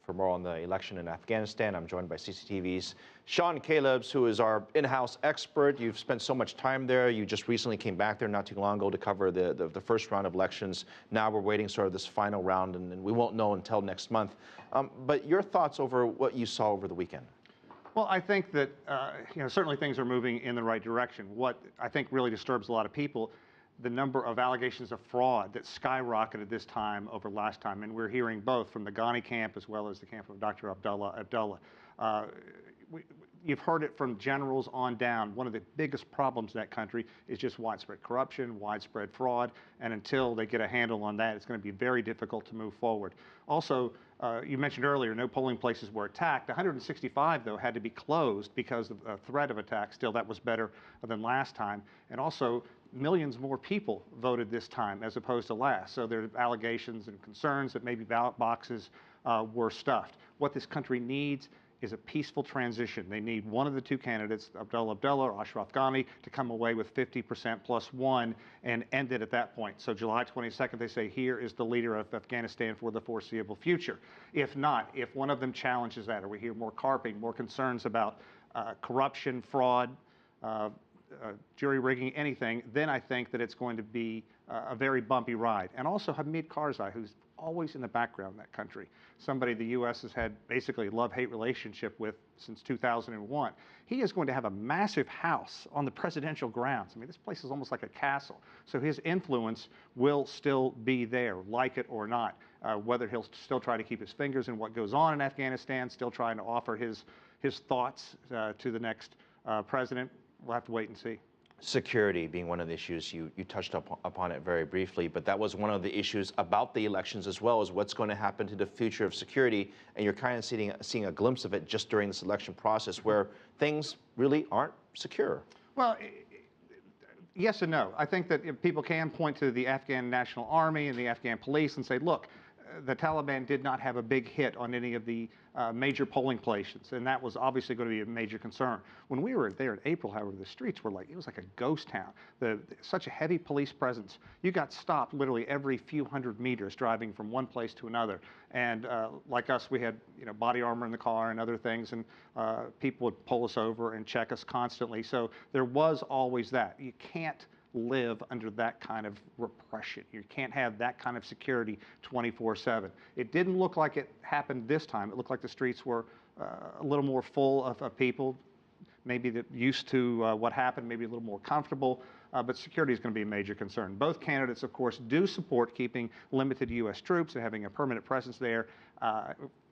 For more on the election in Afghanistan, I'm joined by CCTV's Callebs, who is our in-house expert. You've spent so much time there. You just recently came back there not too long ago to cover the first round of elections. Now we're waiting sort of this final round, and we won't know until next month. But your thoughts over what you saw over the weekend? Well, I think that certainly things are moving in the right direction. What I think really disturbs a lot of people, the number of allegations of fraud that skyrocketed this time over last time, and we're hearing both from the Gani camp as well as the camp of Dr. Abdullah. You've heard it from generals on down. One of the biggest problems in that country is just widespread corruption, widespread fraud, and until they get a handle on that, it's going to be very difficult to move forward. Also, you mentioned earlier, no polling places were attacked. 165, though, had to be closed because of a threat of attack. Still, that was better than last time. And also, millions more people voted this time as opposed to last. So there are allegations and concerns that maybe ballot boxes were stuffed. What this country needs is a peaceful transition. They need one of the two candidates, Abdullah or Ashraf Gani, to come away with 50% plus one and end it at that point. So July 22nd, they say, here is the leader of Afghanistan for the foreseeable future. If not, if one of them challenges that, or we hear more carping, more concerns about corruption, fraud, jury rigging, anything, then I think that it's going to be a very bumpy ride. And also Hamid Karzai, who's always in the background in that country, somebody the U.S. has had basically a love-hate relationship with since 2001. He is going to have a massive house on the presidential grounds. I mean, this place is almost like a castle. So his influence will still be there, like it or not. Whether he'll still try to keep his fingers in what goes on in Afghanistan, still trying to offer his thoughts to the next president, we'll have to wait and see. Security being one of the issues, you touched upon it very briefly, but that was one of the issues about the elections as well, as what's going to happen to the future of security, and you're kind of seeing a glimpse of it just during this election process where things really aren't secure. Well, yes and no. I think that people can point to the Afghan National Army and the Afghan police and say, look, the Taliban did not have a big hit on any of the major polling places, and that was obviously going to be a major concern. When we were there in April, however, the streets were it was like a ghost town. Such a heavy police presence. You got stopped literally every few hundred meters driving from one place to another. And like us, we had body armor in the car and other things, and people would pull us over and check us constantly. So there was always that. You can't live under that kind of repression. You can't have that kind of security 24/7. It didn't look like it happened this time. It looked like the streets were a little more full of people, maybe that used to what happened, maybe a little more comfortable, but security is going to be a major concern. Both candidates, of course, do support keeping limited U.S. troops and having a permanent presence there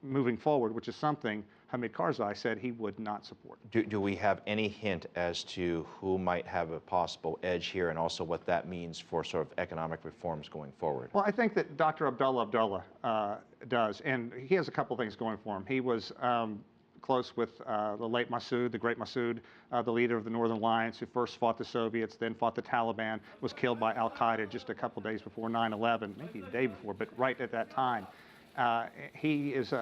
moving forward, which is something Hamid Karzai said he would not support. Do we have any hint as to who might have a possible edge here, and also what that means for sort of economic reforms going forward? Well, I think that Dr. Abdullah does, and he has a couple things going for him. He was close with the late Massoud, the great Massoud, the leader of the Northern Alliance, who first fought the Soviets, then fought the Taliban, was killed by al-Qaeda just a couple days before 9/11, maybe the day before, but right at that time. He is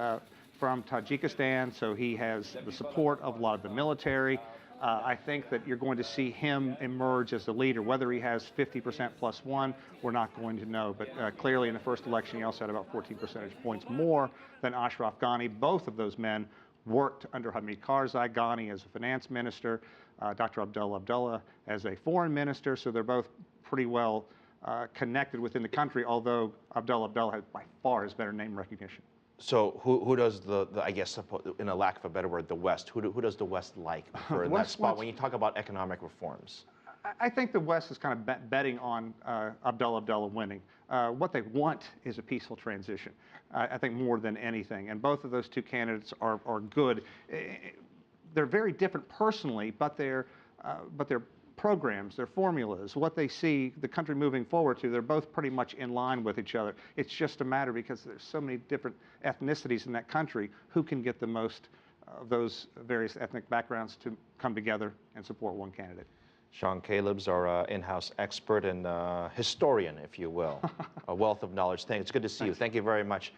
from Tajikistan, so he has the support of a lot of the military. I think that you're going to see him emerge as the leader. Whether he has 50% plus one, we're not going to know. But clearly in the first election, he also had about 14 percentage points more than Ashraf Ghani. Both of those men worked under Hamid Karzai, Gani as a finance minister, Dr. Abdullah as a foreign minister, so they're both pretty well connected within the country, although Abdullah has by far his better name recognition. So who does I guess, in a lack of a better word, the West, who does the West like for in that spot when you talk about economic reforms? I think the West is kind of betting on Abdullah winning. What they want is a peaceful transition, I think, more than anything. And both of those two candidates are good. They're very different personally, but their programs, their formulas, what they see the country moving forward to, they're both pretty much in line with each other. It's just a matter, because there's so many different ethnicities in that country, who can get the most of those various ethnic backgrounds to come together and support one candidate. Callebs, our in-house expert and historian, if you will, a wealth of knowledge. It's good to see you. Thank you very much.